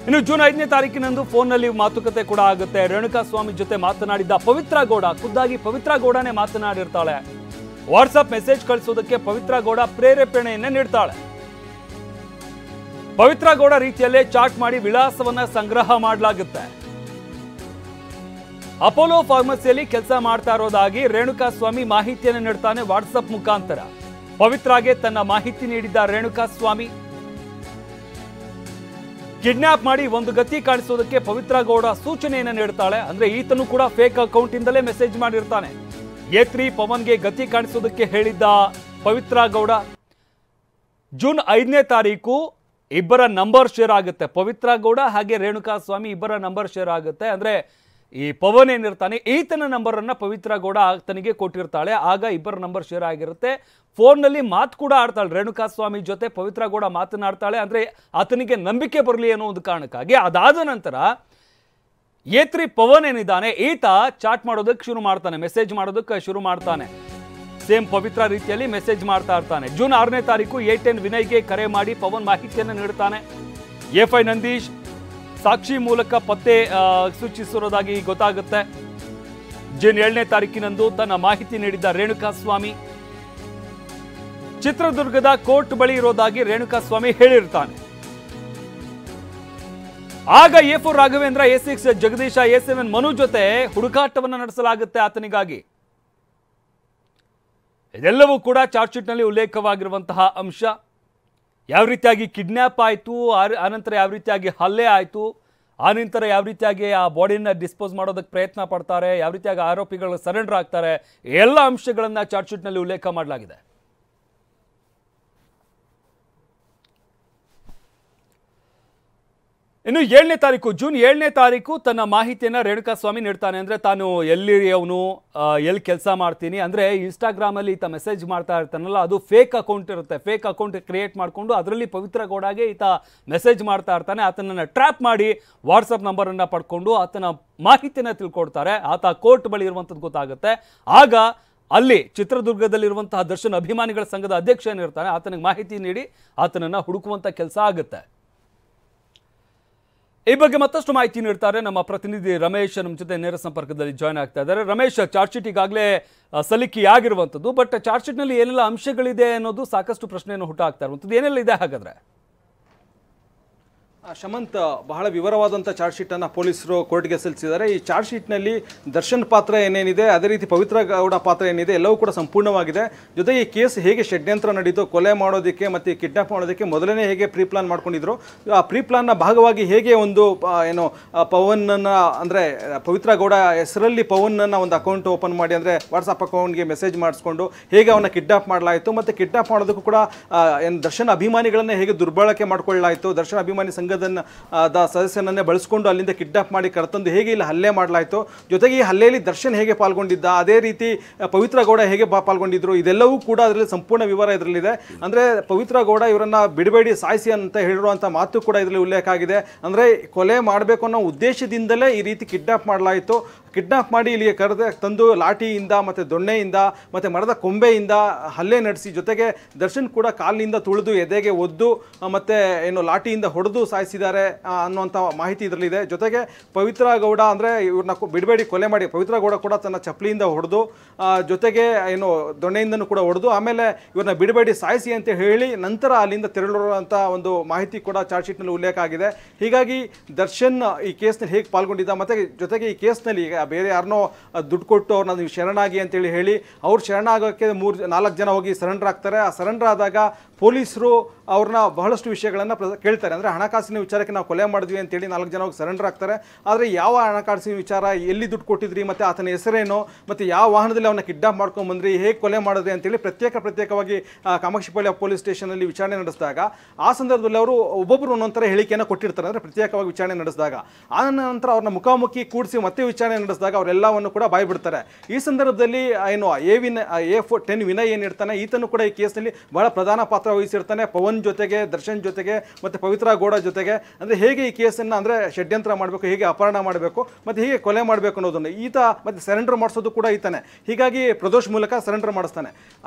ಇನ್ನು ಜೂನ್ 5ನೇ ತಾರೀಕಿನಂದು ಫೋನ್ನಲ್ಲಿ ಮಾತುಕತೆ ಕೂಡ ಆಗುತ್ತೆ. ರೇಣುಕಾಸ್ವಾಮಿ ಜೊತೆ ಮಾತನಾಡಿದ್ದ ಪವಿತ್ರ ಗೌಡ, ಖುದ್ದಾಗಿ ಪವಿತ್ರ ಗೌಡನೇ ಮಾತನಾಡಿರ್ತಾಳೆ. WhatsApp message ಕಳಿಸೋದಕ್ಕೆ Pavithra Gowda ಪ್ರೇರೇಪಣೆಯನ್ನೇ ನೀಡ್ತಾಳೆ. ಪವಿತ್ರ ಗೌಡ ರೀತಿಯಲ್ಲೇ ಚಾಟ್ ಮಾಡಿ ವಿಳಾಸವನ್ನ ಸಂಗ್ರಹ ಮಾಡಲಾಗುತ್ತೆ. ಅಪೋಲೋ ಫಾರ್ಮಸಿಯಲ್ಲಿ ಕೆಲಸ ಮಾಡ್ತಾ ಇರೋದಾಗಿ ರೇಣುಕಾಸ್ವಾಮಿ ಮಾಹಿತಿಯನ್ನು ನೀಡ್ತಾನೆ ವಾಟ್ಸ್ಆಪ್ ಮುಖಾಂತರ. ಪವಿತ್ರಾಗೆ ತನ್ನ ಮಾಹಿತಿ ನೀಡಿದ್ದ ರೇಣುಕಾಸ್ವಾಮಿ ಕಿಡ್ನಾಪ್ ಮಾಡಿ ಒಂದು ಗತಿ ಕಾಣಿಸೋದಕ್ಕೆ ಪವಿತ್ರ ಗೌಡ ಸೂಚನೆಯನ್ನು ನೀಡ್ತಾಳೆ. ಅಂದ್ರೆ ಈತನು ಕೂಡ ಫೇಕ್ ಅಕೌಂಟ್ ಇಂದಲೇ ಮೆಸೇಜ್ ಮಾಡಿರ್ತಾನೆ. ಏತ್ರಿ ಪವನ್ಗೆ ಗತಿ ಕಾಣಿಸೋದಕ್ಕೆ ಹೇಳಿದ್ದ ಪವಿತ್ರ ಗೌಡ ಜೂನ್ 5ನೇ ತಾರೀಕು ಇಬ್ಬರ ನಂಬರ್ ಶೇರ್ ಆಗುತ್ತೆ. ಪವಿತ್ರ ಗೌಡ ಹಾಗೆ ರೇಣುಕಾಸ್ವಾಮಿ ಇಬ್ಬರ ನಂಬರ್ ಶೇರ್ ಆಗುತ್ತೆ. ಅಂದ್ರೆ ಈ ಪವನ್ ಏನಿರ್ತಾನೆ ಈತನ ನಂಬರ್ ಅನ್ನ ಪವಿತ್ರ ಗೌಡ ಆತನಿಗೆ ಕೊಟ್ಟಿರ್ತಾಳೆ. ಆಗ ಇಬ್ಬರ ನಂಬರ್ ಶೇರ್ ಆಗಿರುತ್ತೆ. ಫೋನ್ನಲ್ಲಿ ಮಾತು ಕೂಡ ಆಡ್ತಾಳೆ. ರೇಣುಕಾಸ್ವಾಮಿ ಜೊತೆ ಪವಿತ್ರ ಗೌಡ ಮಾತನಾಡ್ತಾಳೆ. ಅಂದ್ರೆ ಆತನಿಗೆ ನಂಬಿಕೆ ಬರಲಿ ಅನ್ನೋ ಒಂದು ಕಾರಣಕ್ಕಾಗಿ. ಅದಾದ ನಂತರ ಏತ್ರಿ ಪವನ್ ಏನಿದ್ದಾನೆ ಈತ ಚಾಟ್ ಮಾಡೋದಕ್ಕೆ ಶುರು ಮಾಡ್ತಾನೆ, ಮೆಸೇಜ್ ಮಾಡೋದಕ್ಕೆ ಶುರು ಮಾಡ್ತಾನೆ. ಸೇಮ್ ಪವಿತ್ರ ರೀತಿಯಲ್ಲಿ ಮೆಸೇಜ್ ಮಾಡ್ತಾ ಇರ್ತಾನೆ. ಜೂನ್ 6ನೇ ತಾರೀಕು A10 ವಿನಯ್ಗೆ ಕರೆ ಮಾಡಿ ಪವನ್ ಮಾಹಿತಿಯನ್ನು ನೀಡ್ತಾನೆ. A5 ನಂದೀಶ್ ಸಾಕ್ಷಿ ಮೂಲಕ ಪತ್ತೆ ಸೂಚಿಸಿರೋದಾಗಿ ಗೊತ್ತಾಗುತ್ತೆ. ಜೂನ್ 7ನೇ ತಾರೀಕಿನಂದು ತನ್ನ ಮಾಹಿತಿ ನೀಡಿದ್ದ ರೇಣುಕಾಸ್ವಾಮಿ ಚಿತ್ರದುರ್ಗದ ಕೋರ್ಟ್ ಬಳಿ ಇರೋದಾಗಿ ರೇಣುಕಾಸ್ವಾಮಿ ಹೇಳಿರ್ತಾನೆ. ಆಗ A4 Raghavendra, A6 Jagadish, A7 Manu ಜೊತೆ ಹುಡುಕಾಟವನ್ನು ನಡೆಸಲಾಗುತ್ತೆ ಆತನಿಗಾಗಿ. ಇದೆಲ್ಲವೂ ಕೂಡ ಚಾರ್ಜ್ ಶೀಟ್ನಲ್ಲಿ ಉಲ್ಲೇಖವಾಗಿರುವಂತಹ ಅಂಶ. ಯಾವ ರೀತಿಯಾಗಿ ಕಿಡ್ನ್ಯಾಪ್ ಆಯಿತು, ಆನಂತರ ಯಾವ ರೀತಿಯಾಗಿ ಹಲ್ಲೆ ಆಯಿತು, ಆನಂತರ ಯಾವ ರೀತಿಯಾಗಿ ಆ ಬಾಡಿಯನ್ನು ಡಿಸ್ಪೋಸ್ ಮಾಡೋದಕ್ಕೆ ಪ್ರಯತ್ನ ಪಡ್ತಾರೆ, ಯಾವ ರೀತಿಯಾಗಿ ಆರೋಪಿಗಳು ಸರೆಂಡರ್ ಆಗ್ತಾರೆ, ಎಲ್ಲ ಅಂಶಗಳನ್ನು ಚಾರ್ಜ್ ಶೀಟ್ನಲ್ಲಿ ಉಲ್ಲೇಖ ಮಾಡಲಾಗಿದೆ. ಇನ್ನು ಜೂನ್ 7ನೇ ತಾರೀಕು ತನ್ನ ಮಾಹಿತಿಯನ್ನು ರೇಣುಕಾಸ್ವಾಮಿ ನೀಡ್ತಾನೆ. ಅಂದರೆ ತಾನು ಎಲ್ಲಿ ಅವನು ಎಲ್ಲಿ ಕೆಲಸ ಮಾಡ್ತೀನಿ, ಅಂದರೆ ಇನ್ಸ್ಟಾಗ್ರಾಮಲ್ಲಿ ಈತ ಮೆಸೇಜ್ ಮಾಡ್ತಾ ಇರ್ತಾನಲ್ಲ, ಅದು ಫೇಕ್ ಅಕೌಂಟ್ ಇರುತ್ತೆ. ಫೇಕ್ ಅಕೌಂಟ್ ಕ್ರಿಯೇಟ್ ಮಾಡಿಕೊಂಡು ಅದರಲ್ಲಿ ಪವಿತ್ರ ಗೌಡಗೆ ಈತ ಮೆಸೇಜ್ ಮಾಡ್ತಾ ಇರ್ತಾನೆ. ಆತನನ್ನು ಟ್ರ್ಯಾಪ್ ಮಾಡಿ ವಾಟ್ಸಪ್ ನಂಬರನ್ನು ಪಡ್ಕೊಂಡು ಆತನ ಮಾಹಿತಿಯನ್ನು ತಿಳ್ಕೊಡ್ತಾರೆ. ಆತ ಕೋರ್ಟ್ ಬಳಿ ಇರುವಂಥದ್ದು ಗೊತ್ತಾಗುತ್ತೆ. ಆಗ ಅಲ್ಲಿ ಚಿತ್ರದುರ್ಗದಲ್ಲಿರುವಂತಹ ದರ್ಶನ್ ಅಭಿಮಾನಿಗಳ ಸಂಘದ ಅಧ್ಯಕ್ಷ ಏನಿರ್ತಾನೆ ಆತನಿಗೆ ಮಾಹಿತಿ ನೀಡಿ ಆತನನ್ನು ಹುಡುಕುವಂಥ ಕೆಲಸ ಆಗುತ್ತೆ. ಈ ಬಗ್ಗೆ ಮತ್ತಷ್ಟು ಮಾಹಿತಿ ನೀಡ್ತಾರೆ ನಮ್ಮ ಪ್ರತಿನಿಧಿ ರಮೇಶ್. ನಮ್ಮ ಜೊತೆ ನೇರ ಸಂಪರ್ಕದಲ್ಲಿ ಜಾಯ್ನ್ ಆಗ್ತಾ ಇದ್ದಾರೆ. ರಮೇಶ್, ಚಾರ್ಜ್ ಶೀಟ್ ಈಗಾಗಲೇ ಸಲ್ಲಿಕೆಯಾಗಿರುವಂಥದ್ದು, ಬಟ್ ಚಾರ್ಜ್ ಶೀಟ್ನಲ್ಲಿ ಏನೆಲ್ಲ ಅಂಶಗಳಿದೆ ಅನ್ನೋದು ಸಾಕಷ್ಟು ಪ್ರಶ್ನೆಯನ್ನು ಹುಟ್ಟಾಗ್ತಾ ಇರುವಂಥದ್ದು. ಏನೆಲ್ಲ ಇದೆ ಹಾಗಾದ್ರೆ? ಶಮಂತ್, ಬಹಳ ವಿವರವಾದಂಥ ಚಾರ್ಜ್ ಶೀಟನ್ನು ಪೊಲೀಸರು ಕೋರ್ಟ್ಗೆ ಸಲ್ಲಿಸಿದ್ದಾರೆ. ಈ ಚಾರ್ಜ್ ಶೀಟ್ನಲ್ಲಿ ದರ್ಶನ್ ಪಾತ್ರ ಏನೇನಿದೆ, ಅದೇ ರೀತಿ ಪವಿತ್ರ ಗೌಡ ಪಾತ್ರ ಏನಿದೆ, ಎಲ್ಲವೂ ಕೂಡ ಸಂಪೂರ್ಣವಾಗಿದೆ. ಜೊತೆಗೆ ಈ ಕೇಸ್ ಹೇಗೆ ಷಡ್ಯಂತ್ರ ನಡೀತು, ಕೊಲೆ ಮಾಡೋದಕ್ಕೆ ಮತ್ತು ಕಿಡ್ನಾಪ್ ಮಾಡೋದಕ್ಕೆ ಮೊದಲನೇ ಹೇಗೆ ಪ್ರೀ ಪ್ಲಾನ್ ಮಾಡ್ಕೊಂಡಿದ್ರು, ಆ ಪ್ರೀ ಪ್ಲಾನ್ನ ಭಾಗವಾಗಿ ಹೇಗೆ ಒಂದು ಪವನನ್ನು ಅಂದರೆ ಪವಿತ್ರ ಗೌಡ ಹೆಸರಲ್ಲಿ ಪವನನ್ನು ಒಂದು ಅಕೌಂಟ್ ಓಪನ್ ಮಾಡಿ, ಅಂದರೆ ವಾಟ್ಸಪ್ ಅಕೌಂಟ್ಗೆ ಮೆಸೇಜ್ ಮಾಡಿಸ್ಕೊಂಡು ಹೇಗೆ ಅವನ್ನ ಕಿಡ್ನಾಪ್ ಮಾಡಲಾಯಿತು, ಮತ್ತು ಕಿಡ್ನಾಪ್ ಮಾಡೋದಕ್ಕೂ ಕೂಡ ದರ್ಶನ್ ಅಭಿಮಾನಿಗಳನ್ನೇ ಹೇಗೆ ದುರ್ಬಳಕೆ ಮಾಡ್ಕೊಳ್ಳಲಾಯಿತು, ದರ್ಶನ್ ಅಭಿಮಾನಿ ಸಂಘದ ಸದಸ್ಯನನ್ನೇ ಬಳಸಿಕೊಂಡು ಅಲ್ಲಿಂದ ಕಿಡ್ನಾಪ್ ಮಾಡಿ ಕರೆತಂದು ಹೇಗೆ ಇಲ್ಲಿ ಹಲ್ಲೆ ಮಾಡಲಾಯಿತು, ಜೊತೆಗೆ ಈ ಹಲ್ಲೆಯಲ್ಲಿ ದರ್ಶನ್ ಹೇಗೆ ಪಾಲ್ಗೊಂಡಿದ್ದ, ಅದೇ ರೀತಿ ಪವಿತ್ರ ಗೌಡ ಹೇಗೆ ಪಾಲ್ಗೊಂಡಿದ್ರು, ಇದೆಲ್ಲವೂ ಕೂಡ ಅದರಲ್ಲಿ ಸಂಪೂರ್ಣ ವಿವರ ಇದರಲ್ಲಿದೆ. ಅಂದರೆ ಪವಿತ್ರ ಗೌಡ ಇವರನ್ನ ಬಿಡಬೇಡಿ ಸಾಯಿಸಿ ಅಂತ ಹೇಳಿರುವಂಥ ಮಾತು ಕೂಡ ಇದರಲ್ಲಿ ಉಲ್ಲೇಖ ಆಗಿದೆ. ಅಂದರೆ ಕೊಲೆ ಮಾಡಬೇಕು ಅನ್ನೋ ಉದ್ದೇಶದಿಂದಲೇ ಈ ರೀತಿ ಕಿಡ್ನಾಪ್ ಮಾಡಲಾಯಿತು. ಕಿಡ್ನಾಪ್ ಮಾಡಿ ಇಲ್ಲಿಗೆ ತಂದು ಲಾಠಿಯಿಂದ ಮತ್ತು ದೊಣ್ಣೆಯಿಂದ ಮತ್ತು ಮರದ ಕೊಂಬೆಯಿಂದ ಹಲ್ಲೆ ನಡೆಸಿ, ಜೊತೆಗೆ ದರ್ಶನ್ ಕೂಡ ಕಾಲಿನಿಂದ ತುಳಿದು ಎದೆಗೆ ಒದ್ದು ಮತ್ತು ಲಾಠಿಯಿಂದ ಹೊಡೆದು ಸಾಯಿಸಿದ್ದಾರೆ ಅನ್ನುವಂಥ ಮಾಹಿತಿ ಇದರಲ್ಲಿದೆ. ಜೊತೆಗೆ ಪವಿತ್ರ ಗೌಡ ಅಂದರೆ ಇವ್ರನ್ನ ಬಿಡಬೇಡಿ ಕೊಲೆ ಮಾಡಿ, ಪವಿತ್ರ ಗೌಡ ಕೂಡ ತನ್ನ ಚಪ್ಪಲಿಯಿಂದ ಹೊಡೆದು, ಜೊತೆಗೆ ದೊಣ್ಣೆಯಿಂದನೂ ಕೂಡ ಹೊಡೆದು, ಆಮೇಲೆ ಇವ್ರನ್ನ ಬಿಡಬೇಡಿ ಸಾಯಿಸಿ ಅಂತ ಹೇಳಿ ನಂತರ ಅಲ್ಲಿಂದ ತೆರಳಿರುವಂಥ ಒಂದು ಮಾಹಿತಿ ಕೂಡ ಚಾರ್ಜ್ ಶೀಟ್ನಲ್ಲಿ ಉಲ್ಲೇಖ ಆಗಿದೆ. ಹೀಗಾಗಿ ದರ್ಶನ್ ಈ ಕೇಸ್ನಲ್ಲಿ ಹೇಗೆ ಪಾಲ್ಗೊಂಡಿದ್ದ, ಮತ್ತು ಜೊತೆಗೆ ಈ ಕೇಸ್ನಲ್ಲಿ ಈಗ ಬೇರೆ ಯಾರನ್ನೋ ದುಡ್ಡು ಕೊಟ್ಟು ಅವ್ರನ್ನ ನೀವು ಶರಣಾಗಿ ಅಂತೇಳಿ ಹೇಳಿ ಅವ್ರು ಶರಣಾಗೋಕ್ಕೆ 3-4 ಜನ ಹೋಗಿ ಸರೆಂಡರ್ ಆಗ್ತಾರೆ. ಆ ಸರೆಂಡರ್ ಆದಾಗ ಪೊಲೀಸರು ಅವ್ರನ್ನ ಬಹಳಷ್ಟು ವಿಷಯಗಳನ್ನು ಕೇಳ್ತಾರೆ. ಅಂದರೆ ಹಣಕಾಸಿನ ವಿಚಾರಕ್ಕೆ ನಾವು ಕೊಲೆ ಮಾಡಿದ್ವಿ ಅಂತೇಳಿ 4 ಜನ ಹೋಗಿ ಸರೆಂಡರ್ ಆಗ್ತಾರೆ. ಆದರೆ ಯಾವ ಹಣಕಾಸಿನ ವಿಚಾರ, ಎಲ್ಲಿ ದುಡ್ಡು ಕೊಟ್ಟಿದ್ರಿ, ಮತ್ತು ಆತನ ಹೆಸರೇನು, ಮತ್ತು ಯಾವ ವಾಹನದಲ್ಲಿ ಅವನ್ನ ಕಿಡ್ನಾಪ್ ಮಾಡ್ಕೊಂಡ್ಬಂದ್ರಿ, ಹೇಗೆ ಕೊಲೆ ಮಾಡಿದ್ರಿ ಅಂತೇಳಿ ಪ್ರತ್ಯೇಕವಾಗಿ ಕಾಮಾಕ್ಷಿಪಾಳ್ಯ ಪೊಲೀಸ್ ಸ್ಟೇಷನಲ್ಲಿ ವಿಚಾರಣೆ ನಡೆಸಿದಾಗ ಆ ಸಂದರ್ಭದಲ್ಲಿ ಅವರು ಒಬ್ಬೊಬ್ಬರು ಒಂದೊಂಥರ ಹೇಳಿಕೆಯನ್ನು ಕೊಟ್ಟಿರ್ತಾರೆ. ಅಂದರೆ ಪ್ರತ್ಯೇಕವಾಗಿ ವಿಚಾರಣೆ ನಡೆಸಿದಾಗ ಆ ನಂತರ ಅವ್ರನ್ನ ಮುಖಾಮುಖಿ ಕೂಡಿಸಿ ಮತ್ತೆ ವಿಚಾರಣೆ ನಡೆಸಿದಾಗ ಅವರೆಲ್ಲವನ್ನು ಕೂಡ ಬಾಯ್ಬಿಡ್ತಾರೆ. ಈ ಸಂದರ್ಭದಲ್ಲಿ ಏನು A10 ವಿನಯ್ ಏನಿರ್ತಾನೆ ಈತನು ಕೂಡ ಈ ಕೇಸ್ನಲ್ಲಿ ಬಹಳ ಪ್ರಧಾನ ಪಾತ್ರ ವಹಿಸಿರ್ತಾನೆ. ಪವನ್ ಜೊತೆಗೆ, ದರ್ಶನ್ ಜೊತೆಗೆ ಮತ್ತು ಪವಿತ್ರ ಗೌಡ ಜೊತೆಗೆ. ಅಂದರೆ ಹೇಗೆ ಈ ಕೇಸನ್ನು ಅಂದರೆ ಷಡ್ಯಂತ್ರ ಮಾಡಬೇಕು, ಹೇಗೆ ಅಪಹರಣ ಮಾಡಬೇಕು ಮತ್ತು ಹೇಗೆ ಕೊಲೆ ಮಾಡಬೇಕು ಅನ್ನೋದನ್ನು ಈತ ಮತ್ತು ಸರೆಂಡರ್ ಮಾಡಿಸೋದು ಕೂಡ ಈತಾನೆ. ಹೀಗಾಗಿ ಪ್ರದೋಷ್ ಮೂಲಕ ಸರೆಂಡರ್ ಮಾಡಿಸ್ತಾನೆ.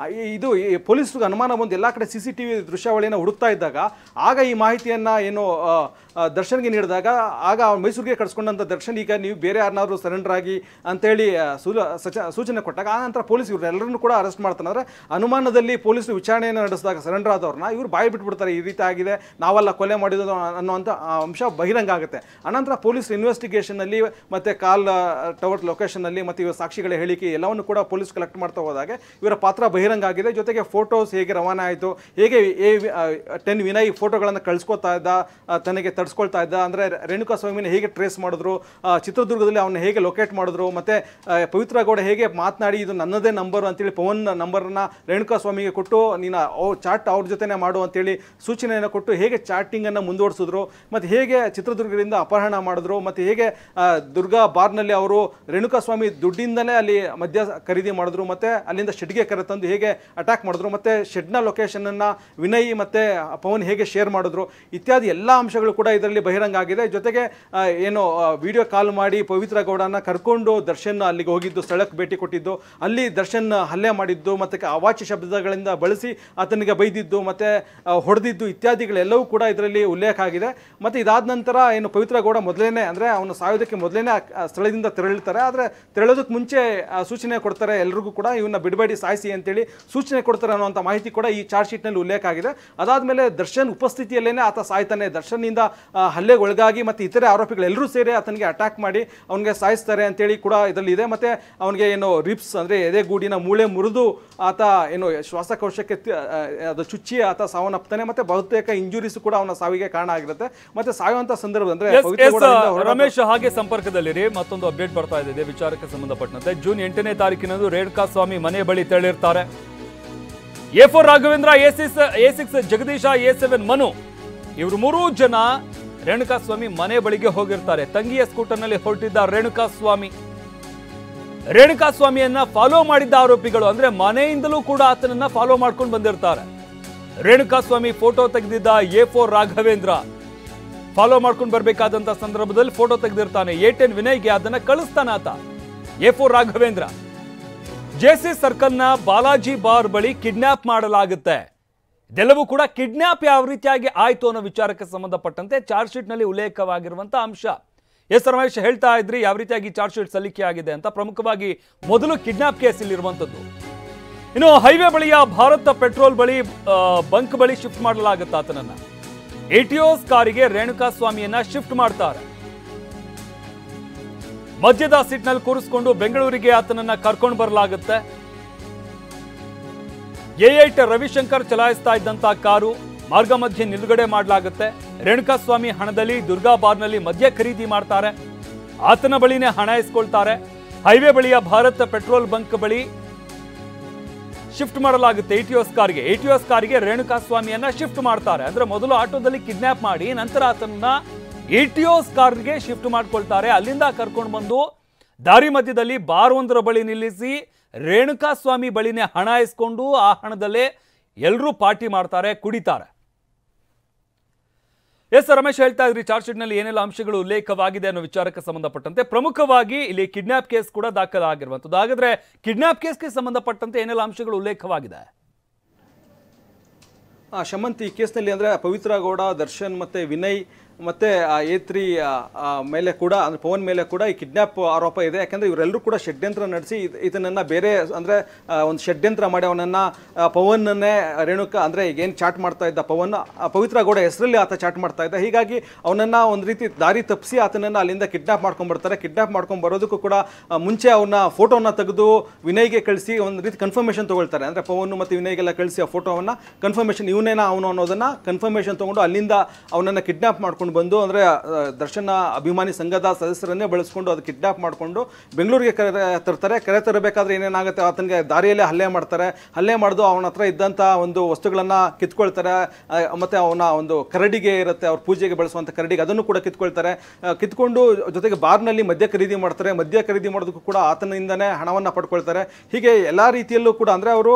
ಇದು ಪೊಲೀಸರಿಗೆ ಅನುಮಾನ ಬಂದು ಎಲ್ಲ ಕಡೆ CCTV ದೃಶ್ಯಾವಳಿಯನ್ನು ಹುಡುಕ್ತಾ ಇದ್ದಾಗ ಆಗ ಈ ಮಾಹಿತಿಯನ್ನು ಏನು ದರ್ಶನ್ಗೆ ನೀಡಿದಾಗ ಆಗ ಮೈಸೂರಿಗೆ ಕಳಿಸ್ಕೊಂಡಂಥ ದರ್ಶನ್ ಈಗ ನೀವು ಬೇರೆ ಯಾರನ್ನಾದ್ರೂ ಸರೆಂಡರ್ ಆಗಿ ಅಂತೇಳಿ ಸೂಚನೆ ಕೊಟ್ಟಾಗ ಆ ನಂತರ ಪೊಲೀಸ್ ಇವರೆಲ್ಲರನ್ನೂ ಕೂಡ ಅರೆಸ್ಟ್ ಮಾಡ್ತಾನೆ. ಅಂದರೆ ಅನುಮಾನದಲ್ಲಿ ಪೊಲೀಸರು ವಿಚಾರಣೆಯನ್ನು ನಡೆಸಿದಾಗ ಸರೆಂಡರ್ ಆದವ್ರನ್ನ ಇವರು ಬಾಯಿ ಬಿಟ್ಬಿಡ್ತಾರೆ, ಈ ರೀತಿ ಆಗಿದೆ, ನಾವೆಲ್ಲ ಕೊಲೆ ಮಾಡಿದ್ದು ಅನ್ನುವಂಥ ಅಂಶ ಬಹಿರಂಗ ಆಗುತ್ತೆ. ಅನಂತರ ಪೊಲೀಸ್ ಇನ್ವೆಸ್ಟಿಗೇಷನಲ್ಲಿ ಮತ್ತು ಕಾಲ್ ಟವರ್ ಲೊಕೇಶನ್ನಲ್ಲಿ ಮತ್ತು ಇವರ ಸಾಕ್ಷಿಗಳ ಹೇಳಿಕೆ ಎಲ್ಲವನ್ನು ಕೂಡ ಪೊಲೀಸ್ ಕಲೆಕ್ಟ್ ಮಾಡ್ತಾ ಹೋದಾಗ ಇವರ ಪಾತ್ರ ಬಹಿರಂಗ ಆಗಿದೆ. ಜೊತೆಗೆ ಫೋಟೋಸ್ ಹೇಗೆ ರವಾನೆ ಆಯಿತು, ಹೇಗೆ A10 ವಿನಯ್ ಫೋಟೋಗಳನ್ನು ಕಳಿಸ್ಕೊತಾ ಇದ್ದ, ತನಗೆ ತಡ್ಸ್ಕೊಳ್ತಾ ಇದ್ದ, ಅಂದರೆ ರೇಣುಕಾ ಸ್ವಾಮಿನ ಹೇಗೆ ಟ್ರೇಸ್ ಮಾಡಿದ್ರು, ಚಿತ್ರದುರ್ಗದಲ್ಲಿ ಅವನ್ನ ಹೇಗೆ ಲೊಕೇಟ್ ಮಾಡಿದ್ರು, ಮತ್ತು ಪವಿತ್ರ ಗೌಡ ಹೇಗೆ ಮಾತನಾಡಿ ಇದು ನನ್ನದೇ ನಂಬರು ಅಂತೇಳಿ ಪವನ್ ನಂಬರನ್ನು ರೇಣುಕಾ ಸ್ವಾಮಿಗೆ ಕೊಟ್ಟು ನೀನು ಚಾಟ್ ಅವ್ರ ಜೊತೆನೇ ಮಾಡು ಅಂತೇಳಿ ಸೂಚನೆಯನ್ನು ಕೊಟ್ಟು ಹೇಗೆ ಚಾಟಿಂಗನ್ನು ಮುಂದುವರಿಸಿದ್ರು, ಮತ್ತು ಹೇಗೆ ಚಿತ್ರದುರ್ಗದಿಂದ ಅಪಹರಣ ಮಾಡಿದ್ರು, ಮತ್ತು ಹೇಗೆ ದುರ್ಗಾ ಬಾರ್ನಲ್ಲಿ ಅವರು ರೇಣುಕಾ ಸ್ವಾಮಿ ದುಡ್ಡಿಂದಲೇ ಅಲ್ಲಿ ಮದ್ಯ ಖರೀದಿ ಮಾಡಿದ್ರು, ಮತ್ತು ಅಲ್ಲಿಂದ ಶೆಡ್ಗೆ ಕರೆತಂದು ಹೇಗೆ ಅಟ್ಯಾಕ್ ಮಾಡಿದ್ರು, ಮತ್ತು ಶೆಡ್ನ ಲೊಕೇಶನನ್ನು ವಿನಯ್ ಮತ್ತು ಪವನ್ ಹೇಗೆ ಶೇರ್ ಮಾಡಿದ್ರು ಇತ್ಯಾದಿ ಎಲ್ಲ ಅಂಶಗಳು ಕೂಡ ಇದರಲ್ಲಿ ಬಹಿರಂಗ ಆಗಿದೆ. ಜೊತೆಗೆ ಏನು ವಿಡಿಯೋ ಕಾಲ್ ಮಾಡಿ ಪವಿತ್ರ ಗೌಡನ ಕರ್ಕೊಂಡು ದರ್ಶನ್ ಅಲ್ಲಿಗೆ ಹೋಗಿದ್ದು, ಸ್ಥಳಕ್ಕೆ ಭೇಟಿ ಕೊಟ್ಟಿದ್ದು, ಅಲ್ಲಿ ದರ್ಶನ್ ಹಲ್ಲೆ ಮಾಡಿದ್ದು, ಮತ್ತು ಅವಾಚ್ಯ ಶಬ್ದಗಳಿಂದ ಬಳಸಿ ಆತನಿಗೆ ಬೈದಿದ್ದು, ಮತ್ತು ಹೊಡೆದಿದ್ದು ಇತ್ಯಾದಿಗಳೆಲ್ಲವೂ ಕೂಡ ಇದರಲ್ಲಿ ಉಲ್ಲೇಖ ಆಗಿದೆ. ಮತ್ತು ಇದಾದ ನಂತರ ಏನು ಪವಿತ್ರ ಗೌಡ ಮೊದಲೇನೆ ಅಂದರೆ ಅವನು ಸಾಯೋದಕ್ಕೆ ಮೊದಲೇನೆ ಸ್ಥಳದಿಂದ ತೆರಳುತ್ತಾರೆ. ಆದರೆ ತೆರಳೋದಕ್ಕೆ ಮುಂಚೆ ಸೂಚನೆ ಕೊಡ್ತಾರೆ ಎಲ್ರಿಗೂ ಕೂಡ, ಇವನ್ನ ಬಿಡಬೇಡಿ ಸಾಯಿಸಿ ಅಂತೇಳಿ ಸೂಚನೆ ಕೊಡ್ತಾರೆ ಅನ್ನುವಂಥ ಮಾಹಿತಿ ಕೂಡ ಈ ಚಾರ್ಜ್ ಶೀಟ್ನಲ್ಲಿ ಉಲ್ಲೇಖ ಆಗಿದೆ. ಅದಾದಮೇಲೆ ದರ್ಶನ್ ಉಪಸ್ಥಿತಿಯಲ್ಲೇ ಆತ ಸಾಯ್ತಾನೆ. ದರ್ಶನ್ನಿಂದ ಹಲ್ಲೆಗೆ ಒಳಗಾಗಿ ಮತ್ತು ಇತರೆ ಆರೋಪಿಗಳೆಲ್ಲರೂ ಸೇರಿ ಆತನಿಗೆ ಅಟ್ಯಾಕ್ ಮಾಡಿ ಅವನಿಗೆ ಸಾಯಿಸ್ತಾರೆ ಅಂತೇಳಿ ಕೂಡ ಇದರಲ್ಲಿ ಇದೆ. ಮತ್ತು ಅವನಿಗೆ ಏನು ರಿಪ್ಸ್ ಅಂದರೆ ಎದೆಗೂಡಿನ ಮೂಳೆ ಮುರಿದು ಆತ ಏನು ಶ್ವಾಸಕೋಶಕ್ಕೆ ಅದು ಚುಚ್ಚಿ ಆತ ಸಾವನ್ನಪ್ತಾನೆ. ಮತ್ತು ಬಹುತೇಕ ಇಂಜುರೀಸ್ ಕೂಡ ಅವನ ಸಾವಿಗೆ ಕಾರಣ ಆಗಿರುತ್ತೆ. ಮತ್ತು ಸಾಯುವಂಥ ಸಂದರ್ಭ ಅಂದರೆ ರಮೇಶ್ ಹಾಗೆ ಸಂಪರ್ಕದಲ್ಲಿರಿ. ಮತ್ತೊಂದು ಅಪ್ಡೇಟ್ ಬರ್ತಾ ಇದೆ ವಿಚಾರಕ್ಕೆ ಸಂಬಂಧಪಟ್ಟಂತೆ. ಜೂನ್ 8ನೇ ತಾರೀಕಿನಂದು ರೇಣುಕಾ ಸ್ವಾಮಿ ಮನೆ ಬಳಿ ತೆರಳಿರ್ತಾರೆ. A4 Raghavendra, A6 Jagadish, A7 Manu, ಇವರು 3 ಜನ ರೇಣುಕಾ ಸ್ವಾಮಿ ಮನೆ ಬಳಿಗೆ ಹೋಗಿರ್ತಾರೆ. ತಂಗಿಯ ಸ್ಕೂಟರ್ನಲ್ಲಿ ಹೊರಟಿದ್ದ ರೇಣುಕಾ ಸ್ವಾಮಿಯನ್ನ ಫಾಲೋ ಮಾಡಿದ್ದ ಆರೋಪಿಗಳು ಅಂದ್ರೆ ಮನೆಯಿಂದಲೂ ಕೂಡ ಆತನನ್ನ ಫಾಲೋ ಮಾಡ್ಕೊಂಡು ಬಂದಿರ್ತಾರೆ. ರೇಣುಕಾ ಸ್ವಾಮಿ ಫೋಟೋ ತೆಗೆದಿದ್ದ A4 ರಾಘವೇಂದ್ರ ಫಾಲೋ ಮಾಡ್ಕೊಂಡು ಬರ್ಬೇಕಾದಂತ ಸಂದರ್ಭದಲ್ಲಿ ಫೋಟೋ ತೆಗೆದಿರ್ತಾನೆ. A10 ವಿನಯ್ಗೆ ಅದನ್ನ ಕಳಿಸ್ತಾನೆ ಆತ. A4 ರಾಘವೇಂದ್ರ JC ಸರ್ಕಲ್ನ ಬಾಲಾಜಿ ಬಾರ್ ಬಳಿ ಕಿಡ್ನಾಪ್ ಮಾಡಲಾಗುತ್ತೆ. ಇದೆಲ್ಲವೂ ಕೂಡ ಕಿಡ್ನಾಪ್ ಯಾವ ರೀತಿಯಾಗಿ ಆಯ್ತು ಅನ್ನೋ ವಿಚಾರಕ್ಕೆ ಸಂಬಂಧಪಟ್ಟಂತೆ ಚಾರ್ಜ್ ಶೀಟ್ ನಲ್ಲಿ ಉಲ್ಲೇಖವಾಗಿರುವಂತಹ ಅಂಶ. ಎಸ್ ರಮೇಶ್ ಹೇಳ್ತಾ ಇದ್ರಿ ಯಾವ ರೀತಿಯಾಗಿ ಚಾರ್ಜ್ ಶೀಟ್ ಸಲ್ಲಿಕೆ ಆಗಿದೆ ಅಂತ. ಪ್ರಮುಖವಾಗಿ ಮೊದಲು ಕಿಡ್ನಾಪ್ ಕೇಸ್ ಇಲ್ಲಿರುವಂತದ್ದು. ಇನ್ನು ಹೈವೇ ಬಳಿಯ ಭಾರತ ಪೆಟ್ರೋಲ್ ಬಳಿ ಬಂಕ್ ಬಳಿ ಶಿಫ್ಟ್ ಮಾಡಲಾಗುತ್ತೆ ಆತನನ್ನ. ಎಟಿಯೋಸ್ ಕಾರಿಗೆ ರೇಣುಕಾ ಸ್ವಾಮಿಯನ್ನ ಶಿಫ್ಟ್ ಮಾಡ್ತಾರೆ. ಮಧ್ಯದ ಸೀಟ್ನಲ್ಲಿ ಕೂರಿಸಿಕೊಂಡು ಬೆಂಗಳೂರಿಗೆ ಆತನನ್ನ ಕರ್ಕೊಂಡು ಬರಲಾಗುತ್ತೆ. A8 ರವಿಶಂಕರ್ ಚಲಾಯಿಸ್ತಾ ಇದ್ದಂತ ಕಾರು ಮಾರ್ಗ ಮಧ್ಯೆ ನಿಲುಗಡೆ ಮಾಡಲಾಗುತ್ತೆ. ರೇಣುಕಾ ಸ್ವಾಮಿ ಹಣದಲ್ಲಿ ದುರ್ಗಾ ಬಾರ್ನಲ್ಲಿ ಮದ್ಯ ಖರೀದಿ ಮಾಡ್ತಾರೆ. ಆತನ ಬಳಿನೇ ಹಣ ಇಸ್ಕೊಳ್ತಾರೆ. ಹೈವೇ ಬಳಿಯ ಭಾರತ್ ಪೆಟ್ರೋಲ್ ಬಂಕ್ ಬಳಿ ಶಿಫ್ಟ್ ಮಾಡಲಾಗುತ್ತೆ ಎಟಿಯೋಸ್ ಕಾರಿಗೆ ರೇಣುಕಾ ಸ್ವಾಮಿಯನ್ನ ಶಿಫ್ಟ್ ಮಾಡ್ತಾರೆ. ಅಂದ್ರೆ ಮೊದಲು ಆಟೋದಲ್ಲಿ ಕಿಡ್ನಾಪ್ ಮಾಡಿ ನಂತರ ಆತನನ್ನ ಎಟಿಯೋಸ್ ಕಾರ್ಗೆ ಶಿಫ್ಟ್ ಮಾಡ್ಕೊಳ್ತಾರೆ. ಅಲ್ಲಿಂದ ಕರ್ಕೊಂಡು ಬಂದು ದಾರಿ ಮಧ್ಯದಲ್ಲಿ ಬಾರ್ ಒಂದರ ಬಳಿ ನಿಲ್ಲಿಸಿ ರೇಣುಕಾ ಸ್ವಾಮಿ ಬಳಿನೇ ಹಣ ಇಸ್ಕೊಂಡು ಆ ಹಣದಲ್ಲೇ ಎಲ್ಲರೂ ಪಾರ್ಟಿ ಮಾಡ್ತಾರೆ, ಕುಡಿತಾರೆ. ಎಸ್ ರಮೇಶ್ ಹೇಳ್ತಾ ಇದ್ರಿ ಚಾರ್ಜ್ ಶೀಟ್ ನಲ್ಲಿ ಏನೆಲ್ಲ ಅಂಶಗಳು ಉಲ್ಲೇಖವಾಗಿದೆ ಅನ್ನೋ ವಿಚಾರಕ್ಕೆ ಸಂಬಂಧಪಟ್ಟಂತೆ ಪ್ರಮುಖವಾಗಿ ಇಲ್ಲಿ ಕಿಡ್ನಾಪ್ ಕೇಸ್ ಕೂಡ ದಾಖಲಾಗಿರುವಂಥದ್ದು. ಹಾಗಾದ್ರೆ ಕಿಡ್ನಾಪ್ ಕೇಸ್ಗೆ ಸಂಬಂಧಪಟ್ಟಂತೆ ಏನೆಲ್ಲ ಅಂಶಗಳು ಉಲ್ಲೇಖವಾಗಿದೆ? ಶಮಂತ್, ಈ ಕೇಸ್ನಲ್ಲಿ ಅಂದರೆ ಪವಿತ್ರ ಗೌಡ, ದರ್ಶನ್ ಮತ್ತು ವಿನಯ್ ಮತ್ತು A3 ಮೇಲೆ ಕೂಡ ಅಂದರೆ ಪವನ್ ಮೇಲೆ ಕೂಡ ಈ ಕಿಡ್ನಾಪ್ ಆರೋಪ ಇದೆ. ಯಾಕೆಂದರೆ ಇವರೆಲ್ಲರೂ ಕೂಡ ಷಡ್ಯಂತ್ರ ನಡೆಸಿ ಇದನ್ನು ಬೇರೆ ಅಂದರೆ ಒಂದು ಷಡ್ಯಂತ್ರ ಮಾಡಿ ಅವನನ್ನು ಪವನ್ನನ್ನೇ ರೇಣುಕಾ ಅಂದರೆ ಈಗೇನು ಚಾಟ್ ಮಾಡ್ತಾ ಇದ್ದ ಪವಿತ್ರ ಗೌಡ ಹೆಸರಲ್ಲಿ ಆತ ಚಾಟ್ ಮಾಡ್ತಾ ಇದ್ದ. ಹೀಗಾಗಿ ಅವನನ್ನು ಒಂದು ರೀತಿ ದಾರಿ ತಪ್ಪಿಸಿ ಆತನನ್ನು ಅಲ್ಲಿಂದ ಕಿಡ್ನಾಪ್ ಮಾಡ್ಕೊಂಡ್ಬರ್ತಾರೆ. ಕಿಡ್ನಾಪ್ ಮಾಡ್ಕೊಂಡು ಬರೋದಕ್ಕೂ ಕೂಡ ಮುಂಚೆ ಅವನ ಫೋಟೋನ ತೆಗೆದು ವಿನಯ್ಗೆ ಕಳಿಸಿ ಒಂದು ರೀತಿ ಕನ್ಫರ್ಮೇಷನ್ ತೊಗೊಳ್ತಾರೆ. ಅಂದರೆ ಪವನ್ ಮತ್ತು ವಿನಯ್ಗೆಲ್ಲ ಕಳಿಸಿ ಆ ಫೋಟೋವನ್ನು ಕನ್ಫರ್ಮೇಷನ್ ಇವನೇನಾ ಅವನು ಅನ್ನೋದನ್ನು ಕನ್ಫರ್ಮೇಷನ್ ತೊಗೊಂಡು ಅಲ್ಲಿಂದ ಅವನನ್ನು ಕಿಡ್ನಾಪ್ ಮಾಡ್ಕೊಂಡು ಮಾಡ್ಕೊಂಡು ಬಂದು ಅಂದರೆ ದರ್ಶನ ಅಭಿಮಾನಿ ಸಂಘದ ಸದಸ್ಯರನ್ನೇ ಬಳಸ್ಕೊಂಡು ಅದು ಕಿಡ್ನಾಪ್ ಮಾಡಿಕೊಂಡು ಬೆಂಗಳೂರಿಗೆ ಕರೆ ತರಬೇಕಾದ್ರೆ ಏನೇನಾಗುತ್ತೆ, ಆತನಿಗೆ ದಾರಿಯಲ್ಲೇ ಹಲ್ಲೆ ಮಾಡ್ತಾರೆ. ಹಲ್ಲೆ ಮಾಡಿದು ಅವನ ಹತ್ರ ಇದ್ದಂಥ ಒಂದು ವಸ್ತುಗಳನ್ನು ಕಿತ್ಕೊಳ್ತಾರೆ. ಮತ್ತು ಅವನ ಒಂದು ಕರಡಿಗೆ ಇರುತ್ತೆ, ಅವ್ರ ಪೂಜೆಗೆ ಬಳಸುವಂಥ ಕರಡಿಗೆ, ಅದನ್ನು ಕೂಡ ಕಿತ್ಕೊಳ್ತಾರೆ. ಕಿತ್ಕೊಂಡು ಜೊತೆಗೆ ಬಾರ್ನಲ್ಲಿ ಮದ್ಯ ಖರೀದಿ ಮಾಡ್ತಾರೆ. ಮದ್ಯ ಖರೀದಿ ಮಾಡೋದಕ್ಕೂ ಕೂಡ ಆತನಿಂದನೇ ಹಣವನ್ನು ಪಡ್ಕೊಳ್ತಾರೆ. ಹೀಗೆ ಎಲ್ಲ ರೀತಿಯಲ್ಲೂ ಕೂಡ ಅಂದರೆ ಅವರು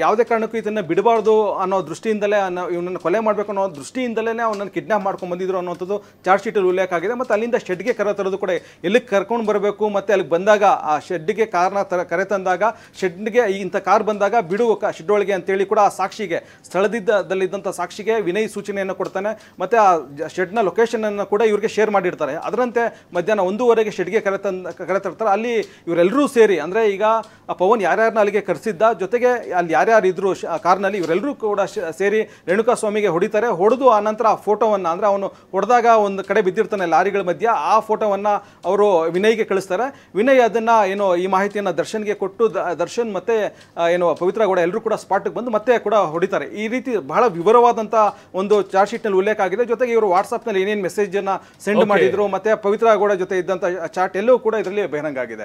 ಯಾವುದೇ ಕಾರಣಕ್ಕೂ ಇದನ್ನು ಬಿಡಬಾರ್ದು ಅನ್ನೋ ದೃಷ್ಟಿಯಿಂದಲೇ, ಇವನನ್ನು ಕೊಲೆ ಮಾಡಬೇಕು ಅನ್ನೋ ದೃಷ್ಟಿಯಿಂದಲೇ ಅವನನ್ನು ಕಿಡ್ನಾಪ್ ಮಾಡ್ಕೊಂಡು ಬಂದಿದ್ರು ಅನ್ನೋಂಥದ್ದು ಚಾರ್ಜ್ ಶೀಟಲ್ಲಿ ಉಲ್ಲೇಖ ಆಗಿದೆ. ಮತ್ತು ಅಲ್ಲಿಂದ ಶೆಡ್ಗೆ ಕರೆ ತರೋದು ಕೂಡ, ಎಲ್ಲಿಗೆ ಕರ್ಕೊಂಡು ಬರಬೇಕು ಮತ್ತು ಅಲ್ಲಿಗೆ ಬಂದಾಗ ಆ ಶೆಡ್ಗೆ ಕಾರ್ನ ಕರೆ ತಂದಾಗ ಶೆಡ್ಗೆ ಇಂಥ ಕಾರ್ ಬಂದಾಗ ಬಿಡು ಶೆಡ್ ಒಳಗೆ ಅಂತೇಳಿ ಕೂಡ ಆ ಸಾಕ್ಷಿಗೆ, ಸ್ಥಳದಲ್ಲಿದ್ದಂಥ ಸಾಕ್ಷಿಗೆ ವಿನಯ್ ಸೂಚನೆಯನ್ನು ಕೊಡ್ತಾನೆ. ಮತ್ತು ಆ ಶೆಡ್ನ ಲೊಕೇಶನನ್ನು ಕೂಡ ಇವ್ರಿಗೆ ಶೇರ್ ಮಾಡಿರ್ತಾರೆ. ಅದರಂತೆ ಮಧ್ಯಾಹ್ನ 1:15 ಶೆಡ್ಗೆ ಕರೆ ತರ್ತಾರೆ. ಅಲ್ಲಿ ಇವರೆಲ್ಲರೂ ಸೇರಿ, ಅಂದರೆ ಈಗ ಪವನ್ ಯಾರ್ಯಾರನ್ನ ಅಲ್ಲಿಗೆ ಕರೆಸಿದ್ದ, ಜೊತೆಗೆ ಅಲ್ಲಿ ಯಾರ್ಯಾರು ಇದ್ರು ಕಾರ್ನಲ್ಲಿ, ಇವರೆಲ್ಲರೂ ಕೂಡ ಸೇರಿ ರೇಣುಕಾ ಸ್ವಾಮಿಗೆ ಹೊಡಿತಾರೆ. ಹೊಡೆದು ಆ ನಂತರ ಆ ಫೋಟೋವನ್ನು, ಅಂದರೆ ಅವನು ಹೊಡೆದಾಗ ಒಂದು ಕಡೆ ಬಿದ್ದಿರ್ತಾನೆ ಲಾರಿಗಳ ಮಧ್ಯೆ, ಆ ಫೋಟೋವನ್ನು ಅವರು ವಿನಯ್ಗೆ ಕಳಿಸ್ತಾರೆ. ವಿನಯ್ ಅದನ್ನು ಏನು ಈ ಮಾಹಿತಿಯನ್ನು ದರ್ಶನ್ಗೆ ಕೊಟ್ಟು ದರ್ಶನ್ ಮತ್ತು ಏನು ಪವಿತ್ರ ಗೌಡ ಎಲ್ಲರೂ ಕೂಡ ಸ್ಪಾಟ್ಗೆ ಬಂದು ಮತ್ತೆ ಕೂಡ ಹೊಡಿತಾರೆ. ಈ ರೀತಿ ಬಹಳ ವಿವರವಾದಂಥ ಒಂದು ಚಾರ್ಜ್ ಶೀಟ್ನಲ್ಲಿ ಉಲ್ಲೇಖ ಆಗಿದೆ. ಜೊತೆಗೆ ಇವರು ವಾಟ್ಸಪ್ನಲ್ಲಿ ಏನೇನು ಮೆಸೇಜನ್ನು ಸೆಂಡ್ ಮಾಡಿದ್ರು ಮತ್ತು ಪವಿತ್ರ ಗೌಡ ಜೊತೆ ಇದ್ದಂಥ ಚಾಟ್ ಎಲ್ಲವೂ ಕೂಡ ಇದರಲ್ಲಿ ಬಹಿರಂಗ ಆಗಿದೆ.